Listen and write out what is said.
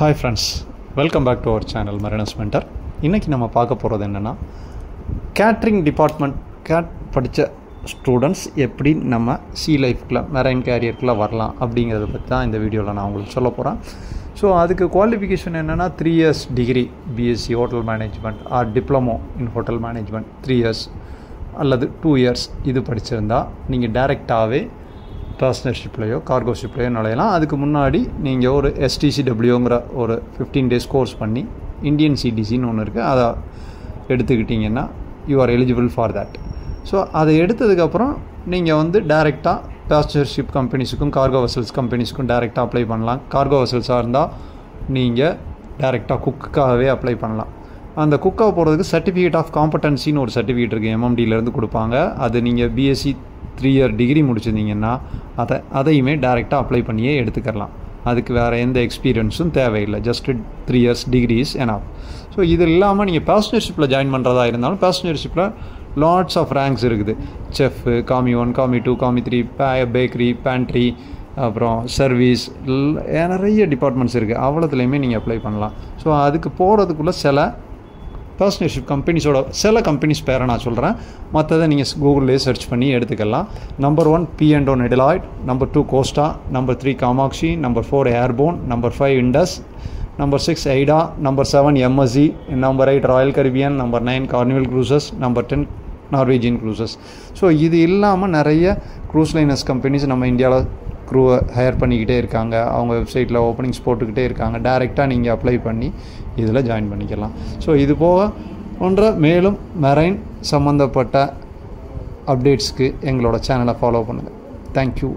Hi friends, welcome back to our channel Mariners Mentor. இன்னைக்கு நம்ம பார்க்க போகிறது என்னென்னா கேட்ரிங் டிபார்ட்மெண்ட் படித்த ஸ்டூடெண்ட்ஸ் எப்படி நம்ம சி லைஃப்குள்ள மெரைன் கேரியருக்குள்ளே வரலாம் அப்படிங்கிறத பற்றி தான் இந்த வீடியோவில் நான் உங்களுக்கு சொல்ல போகிறேன். ஸோ அதுக்கு குவாலிஃபிகேஷன் என்னென்னா 3 years degree BSc hotel management R diploma in hotel management 3 years அல்லது 2 years இது படிச்சிருந்தால் நீங்கள் டைரெக்டாகவே பேசஞ்சர்ஷிப்லையோ கார்கோஷிப்லையோ நுழையலாம். அதுக்கு முன்னாடி நீங்கள் ஒரு STCWங்கிற ஒரு 15 days கோர்ஸ் பண்ணி இந்தியன் சிடிசின்னு ஒன்று இருக்குது, அதை எடுத்துக்கிட்டிங்கன்னா you are eligible for that. So அதை எடுத்ததுக்கப்புறம் நீங்கள் டைரெக்டாக பேசஞ்சர்ஷிப் கம்பெனிஸுக்கும் கார்கோ வெசல்ஸ் கம்பெனிஸுக்கும் டைரெக்டாக அப்ளை பண்ணலாம். கார்கோ வெசல்ஸாக இருந்தால் நீங்கள் டைரெக்டாக குக்காகவே அப்ளை பண்ணலாம். அந்த குக்காக போகிறதுக்கு சர்டிஃபிகேட் ஆஃப் காம்படன்சின்னு ஒரு சர்டிஃபிகேட் இருக்குது, MMDலேருந்து கொடுப்பாங்க. அது நீங்கள் பிஎஸ்சி 3 year டிகிரி முடிச்சிருந்தீங்கன்னா அதையுமே டைரெக்டாக அப்ளை பண்ணியே எடுத்துக்கலாம். அதுக்கு வேறு எந்த எக்ஸ்பீரியன்ஸும் தேவையில்லை, just 3 years degrees enough. So இது இல்லாமல் நீங்கள் பேசஞ்சர்ஷிப்பில் ஜாயின் பண்ணுறதா இருந்தாலும் பேசஞ்சர்ஷிப்பில் லாட்ஸ் ஆஃப் ரேங்க்ஸ் இருக்குது. Chef, commis 1, commis 2, commis 3, bakery, pantry, அப்புறம் சர்வீஸ், நிறைய டிபார்ட்மெண்ட்ஸ் இருக்குது. அவ்வளோத்துலேயுமே நீங்கள் அப்ளை பண்ணலாம். ஸோ அதுக்கு போகிறதுக்குள்ளே சில பேசஞ்சர்ஷிப் கம்பெனிஸோட சில கம்பெனிஸ் பேரை நான் சொல்கிறேன், மற்றதை நீங்கள் கூகுள்லேயே சர்ச் பண்ணி எடுத்துக்கலாம். Number 1 P&O Nedlloyd, number 2 Costa, number 3 Kamakshi, number 4 ஏர்போன், number 5 Indus, number 6 AIDA, number 7 MSC, number 8 Royal Caribbean, number 9 Carnival Cruises, number 10 Norwegian Cruises. So இது இல்லாமல் நிறைய க்ரூஸ் லைனர்ஸ் கம்பெனிஸ் நம்ம இந்தியாவில் க்ரூவை ஹையர் பண்ணிக்கிட்டே இருக்காங்க. அவங்க வெப்சைட்டில் ஓப்பனிங்ஸ் போட்டுக்கிட்டே இருக்காங்க. டைரெக்டாக நீங்கள் அப்ளை பண்ணி இதில் ஜாயின் பண்ணிக்கலாம். ஸோ இது போன்ற மேலும் மெரைன் சம்மந்தப்பட்ட அப்டேட்ஸ்க்கு எங்களோட சேனலை ஃபாலோ பண்ணுங்கள். தேங்க்யூ.